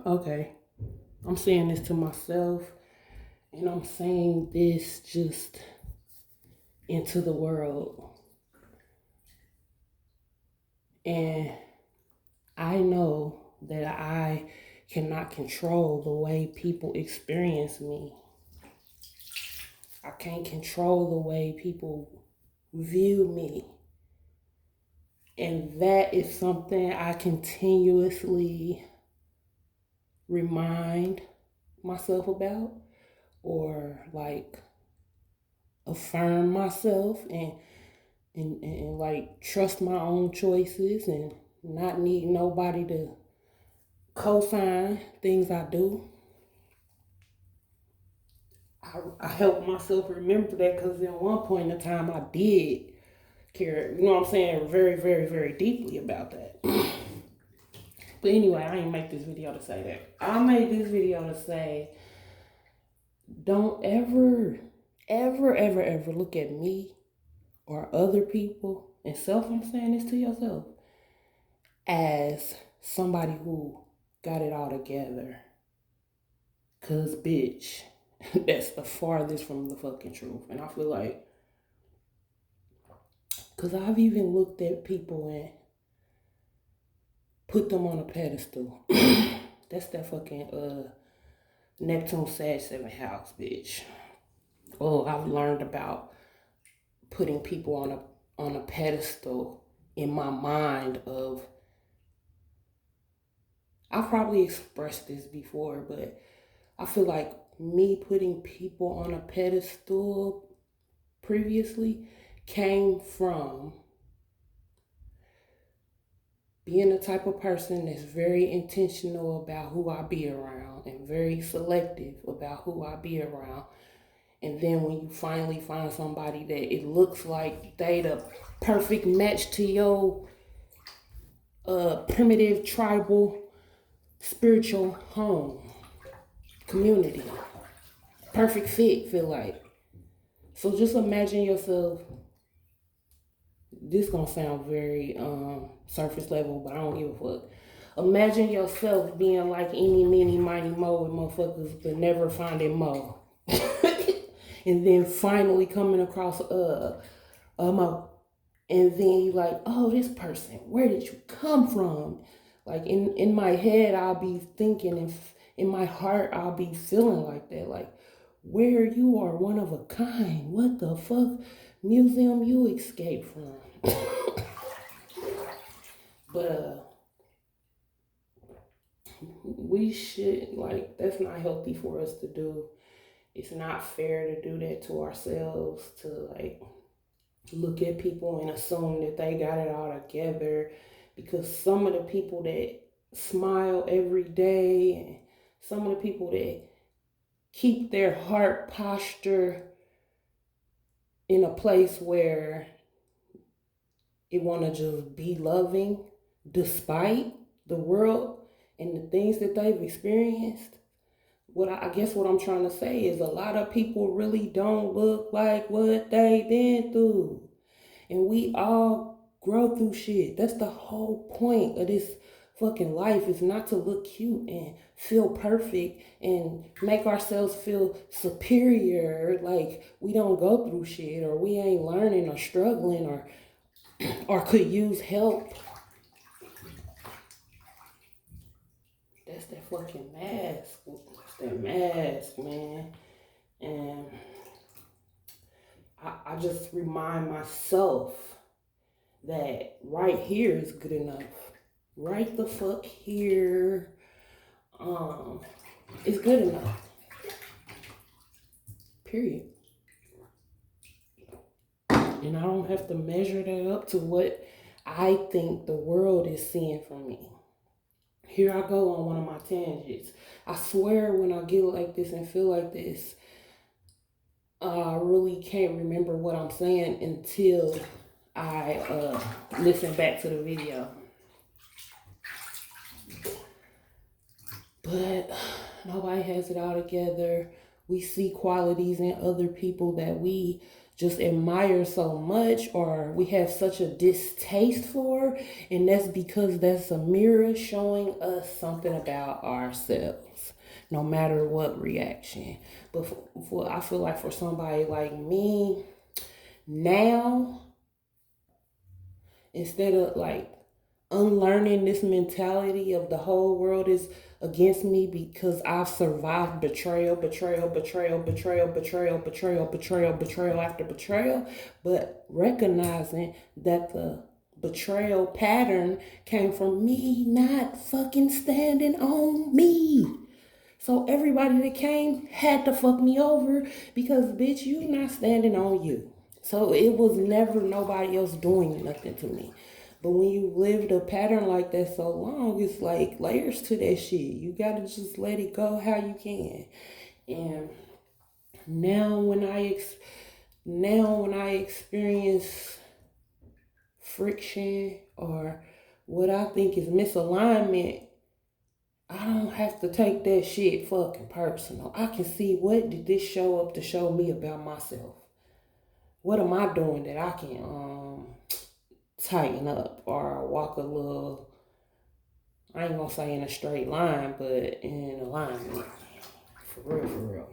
Okay, I'm saying this to myself, and I'm saying this just into the world. And I know that I cannot control the way people experience me. I can't control the way people view me. And that is something I continuously remind myself about, or like affirm myself, and like trust my own choices and not need nobody to co-sign things I do. I help myself remember that because at one point in time I did care, you know what I'm saying, very, very, very deeply about that. But anyway, I ain't make this video to say that. I made this video to say, don't ever, ever, ever, ever look at me or other people, and self, I'm saying this to yourself, as somebody who got it all together. Cause bitch, that's the farthest from the fucking truth. And I feel like, cause I've even looked at people and put them on a pedestal. That's that fucking Neptune Sag 7th house, bitch. Oh, I've learned about putting people on a pedestal in my mind of, I've probably expressed this before, but I feel like me putting people on a pedestal previously came from being the type of person that's very intentional about who I be around and very selective about who I be around. And then when you finally find somebody that it looks like they the perfect match to your primitive tribal spiritual home community, perfect fit, feel like. So just imagine yourself, this gonna sound very surface level, but I don't give a fuck. Imagine yourself being like any, many, mighty mo with motherfuckers, but never finding mo. And then finally coming across a mo. And then you like, oh, this person, where did you come from? Like in my head, I'll be thinking, and in my heart, I'll be feeling like that. Like, where you are one of a kind. What the fuck museum you escaped from? But we should, like, that's not healthy for us to do. It's not fair to do that to ourselves, to like look at people and assume that they got it all together, because some of the people that smile every day and some of the people that keep their heart posture in a place where it want to just be loving despite the world and the things that they've experienced. I guess what I'm trying to say is a lot of people really don't look like what they've been through. And we all grow through shit. That's the whole point of this fucking life, is not to look cute and feel perfect and make ourselves feel superior, like we don't go through shit, or we ain't learning or struggling, or could use help. That's that fucking mask. That's that mask, man. And I just remind myself that right here is good enough. Right the fuck here is good enough. Period. And I don't have to measure that up to what I think the world is seeing from me. Here I go on one of my tangents. I swear when I get like this and feel like this, I really can't remember what I'm saying until I listen back to the video. But nobody has it all together. We see qualities in other people that we just admire so much, or we have such a distaste for, and that's because that's a mirror showing us something about ourselves, no matter what reaction. But I feel like for somebody like me now, instead of like unlearning this mentality of the whole world is against me because I've survived betrayal, betrayal, betrayal, betrayal, betrayal, betrayal, betrayal, betrayal after betrayal, but recognizing that the betrayal pattern came from me not fucking standing on me. So everybody that came had to fuck me over because bitch, you not standing on you. So it was never nobody else doing nothing to me. But when you lived a pattern like that so long, it's like layers to that shit. You gotta just let it go how you can. And now when I experience friction or what I think is misalignment, I don't have to take that shit fucking personal. I can see, what did this show up to show me about myself? What am I doing that I can tighten up or walk a little, I ain't gonna say in a straight line, but in alignment. For real, for real.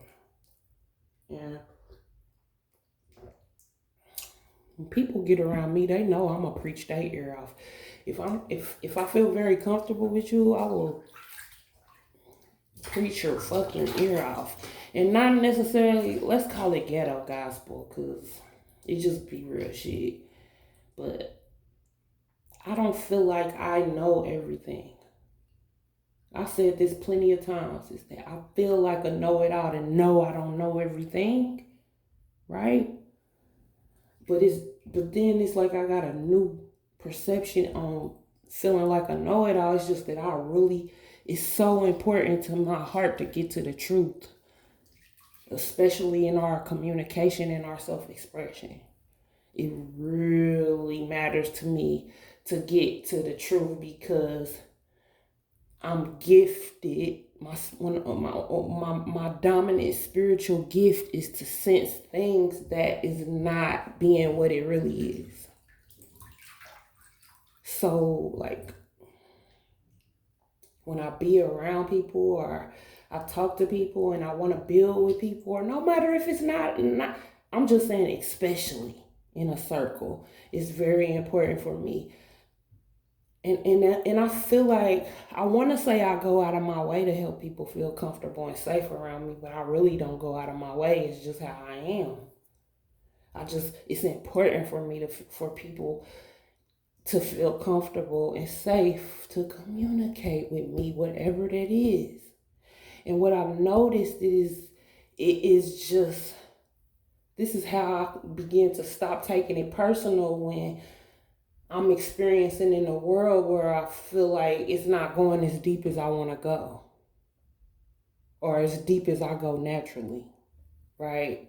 Yeah. When people get around me, they know I'm gonna preach their ear off. If I feel very comfortable with you, I will preach your fucking ear off. And not necessarily, let's call it ghetto gospel, cause it just be real shit. But I don't feel like I know everything. I said this plenty of times, is that I feel like a know-it-all and no, I don't know everything, right? But then it's like I got a new perception on feeling like a know-it-all. It's just that it's so important to my heart to get to the truth, especially in our communication and our self-expression. It really matters to me to get to the truth because I'm gifted. My dominant spiritual gift is to sense things that is not being what it really is. So like when I be around people or I talk to people and I want to build with people, or no matter if it's not, I'm just saying, especially in a circle, it's very important for me. And I feel like I want to say I go out of my way to help people feel comfortable and safe around me, but I really don't go out of my way. It's just how I am. It's important for me for people to feel comfortable and safe to communicate with me, whatever that is. And what I've noticed is, this is how I begin to stop taking it personal when I'm experiencing in a world where I feel like it's not going as deep as I want to go, or as deep as I go naturally, right?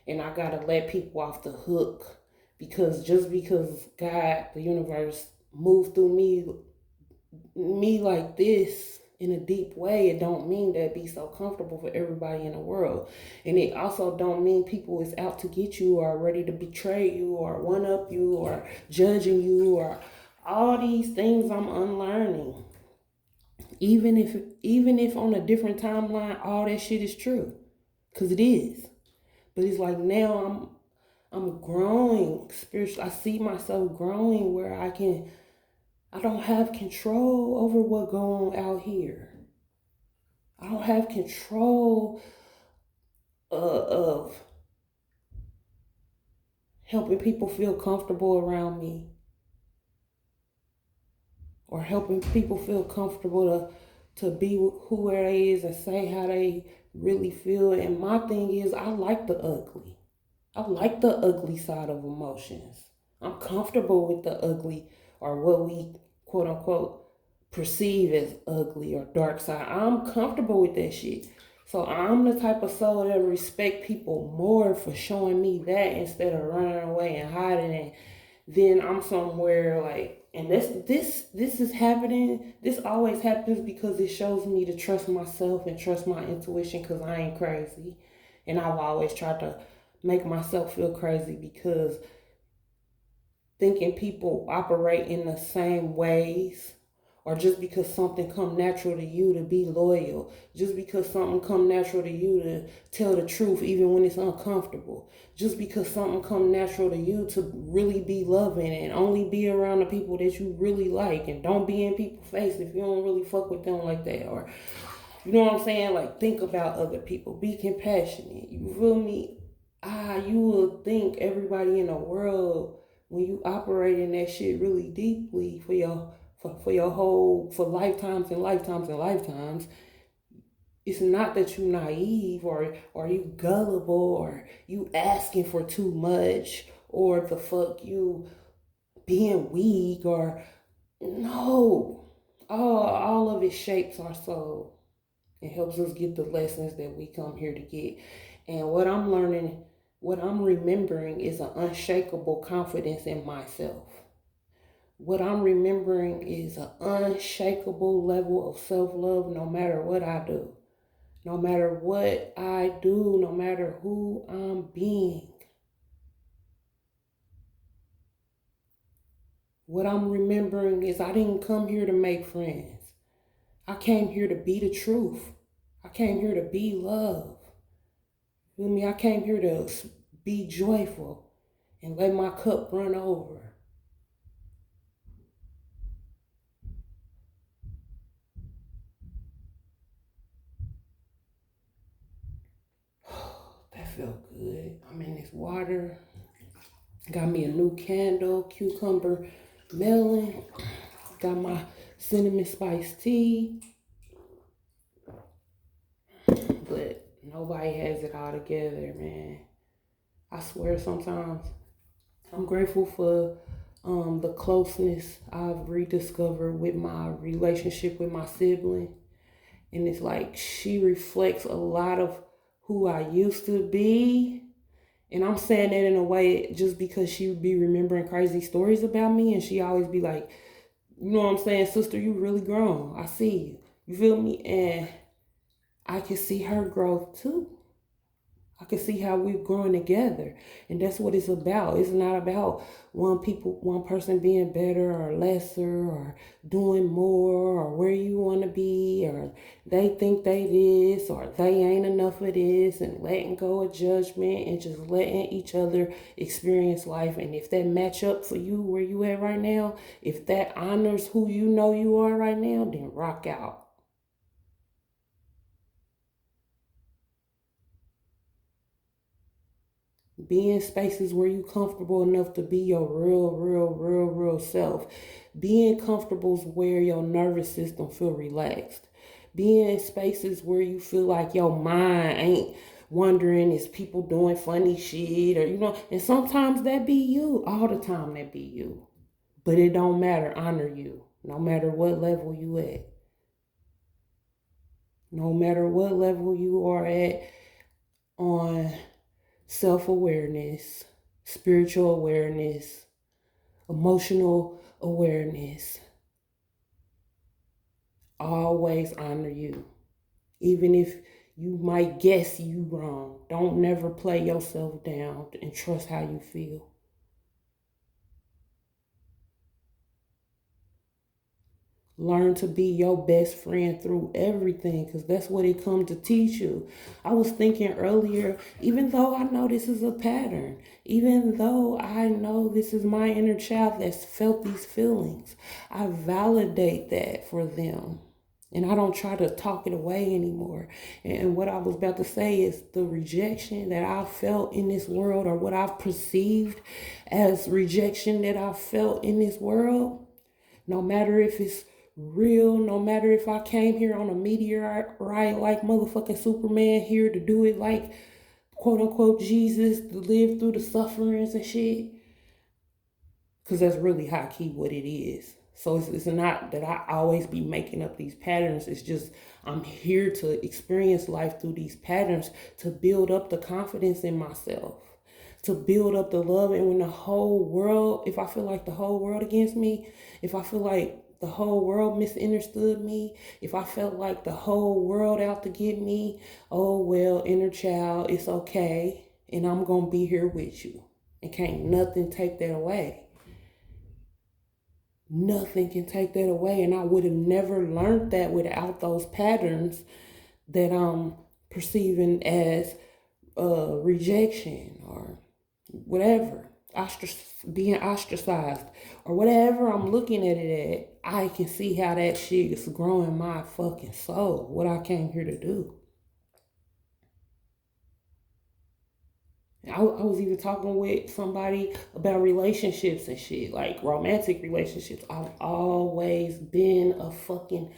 And I got to let people off the hook because just because God, the universe, moved through me like this in a deep way, it don't mean that be so comfortable for everybody in the world. And it also don't mean people is out to get you or ready to betray you or one up you or judging you or all these things I'm unlearning. Even if on a different timeline all that shit is true, cuz it is. But it's like now I'm growing spiritually. I see myself growing where I don't have control over what going on out here. I don't have control of helping people feel comfortable around me or helping people feel comfortable to be who they is and say how they really feel. And my thing is, I like the ugly. I like the ugly side of emotions. I'm comfortable with the ugly, or what we quote unquote perceive as ugly or dark side. I'm comfortable with that shit. So I'm the type of soul that respect people more for showing me that instead of running away and hiding. And then I'm somewhere like, and this is happening. This always happens because it shows me to trust myself and trust my intuition because I ain't crazy. And I've always tried to make myself feel crazy because thinking people operate in the same ways, or just because something come natural to you to be loyal, just because something come natural to you to tell the truth even when it's uncomfortable, just because something come natural to you to really be loving and only be around the people that you really like, and don't be in people's face if you don't really fuck with them like that. Or you know what I'm saying? Like, think about other people, be compassionate, you feel me? You would think everybody in the world, when you operate in that shit really deeply for your whole, for lifetimes and lifetimes and lifetimes, it's not that you naive or you gullible or you asking for too much or the fuck you being weak, or no. All of it shapes our soul. It helps us get the lessons that we come here to get. And what I'm learning, what I'm remembering is an unshakable confidence in myself. What I'm remembering is an unshakable level of self love no matter what I do. No matter what I do, no matter who I'm being. What I'm remembering is I didn't come here to make friends. I came here to be the truth. I came here to be love. You feel me? I came here to be joyful and let my cup run over. That felt good. I'm in this water. Got me a new candle, cucumber melon. Got my cinnamon spice tea. But nobody has it all together, man. I swear sometimes I'm grateful for the closeness I've rediscovered with my relationship with my sibling. And it's like she reflects a lot of who I used to be. And I'm saying that in a way just because she would be remembering crazy stories about me, and she always be like, you know what I'm saying, sister, you really grown. I see you. You feel me? And I can see her growth too. I can see how we've grown together. And that's what it's about. It's not about one person being better or lesser or doing more or where you want to be, or they think they this or they ain't enough of this, and letting go of judgment and just letting each other experience life. And if that match up for you where you at right now, if that honors who you know you are right now, then rock out. Be in spaces where you comfortable enough to be your real self. Being comfortable is where your nervous system feel relaxed. Being in spaces where you feel like your mind ain't wondering is people doing funny shit, or and sometimes that be you. All the time that be you. But it don't matter. Honor you. No matter what level you at. No matter what level you are at on self awareness, spiritual awareness, emotional awareness. Always honor you. Even if you might guess you wrong, don't never play yourself down and trust how you feel. Learn to be your best friend through everything, because that's what it comes to teach you. I was thinking earlier, even though I know this is a pattern, even though I know this is my inner child that's felt these feelings, I validate that for them. And I don't try to talk it away anymore. And what I was about to say is the rejection that I felt in this world, or what I've perceived as rejection that I felt in this world, no matter if it's real, no matter if I came here on a meteorite like motherfucking Superman here to do it like quote unquote Jesus, to live through the sufferings and shit. Because that's really high key what it is. So it's not that I always be making up these patterns. It's just I'm here to experience life through these patterns to build up the confidence in myself, to build up the love. And when the whole world, if I feel like the whole world against me, if I feel like the whole world misunderstood me, if I felt like the whole world out to get me, oh well, inner child, it's okay. and I'm gonna be here with you. And can't nothing take that away. Nothing can take that away. And I would have never learned that without those patterns that I'm perceiving as rejection or whatever, being ostracized or whatever I'm looking at it at. I can see how that shit is growing my fucking soul, what I came here to do. I was even talking with somebody about relationships and shit, like romantic relationships. I've always been a fucking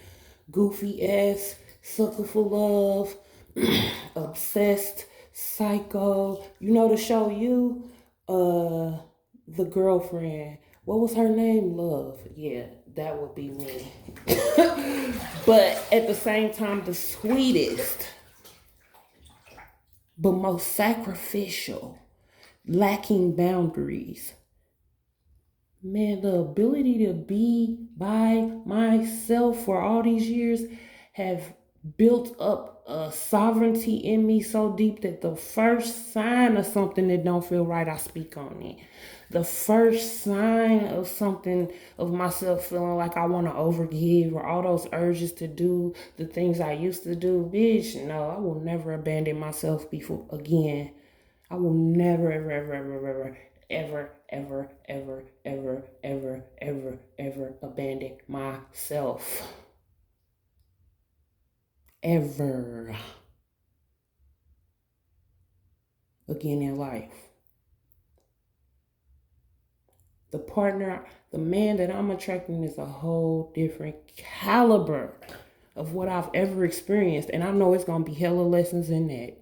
goofy ass sucker for love, obsessed, psycho. You know the show You? The girlfriend. What was her name? Love. Yeah, that would be me. But at the same time, the sweetest, but most sacrificial, lacking boundaries. Man, the ability to be by myself for all these years have built up a sovereignty in me so deep that the first sign of something that don't feel right, I speak on it. The first sign of something of myself feeling like I want to overgive or all those urges to do the things I used to do, bitch, no, I will never abandon myself before again. I will never, ever, ever, ever, ever, ever, ever, ever, ever, ever, ever abandon myself. Ever again in life. The partner, the man that I'm attracting is a whole different caliber of what I've ever experienced. And I know it's going to be hella lessons in that.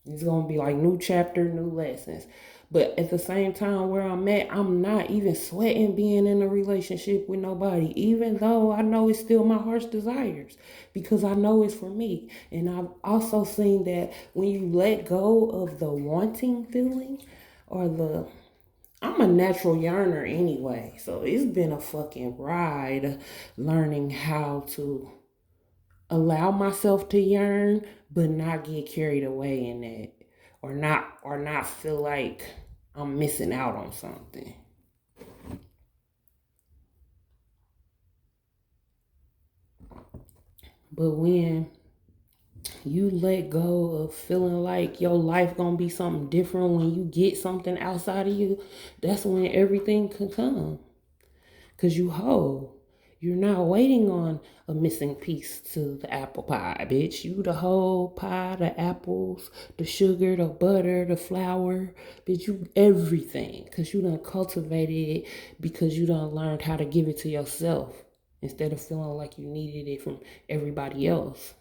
It's going to be like new chapter, new lessons. But at the same time, where I'm at, I'm not even sweating being in a relationship with nobody, even though I know it's still my heart's desires, because I know it's for me. And I've also seen that when you let go of the wanting feeling or I'm a natural yearner anyway, so it's been a fucking ride learning how to allow myself to yearn but not get carried away in that, or not feel like I'm missing out on something. But when you let go of feeling like your life gonna be something different when you get something outside of you, that's when everything can come. Cause you whole. You're not waiting on a missing piece to the apple pie, bitch. You the whole pie, the apples, the sugar, the butter, the flour, bitch. You everything. Cause you done cultivated it because you done learned how to give it to yourself instead of feeling like you needed it from everybody else.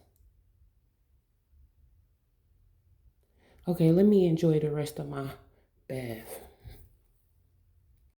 Okay, let me enjoy the rest of my bath.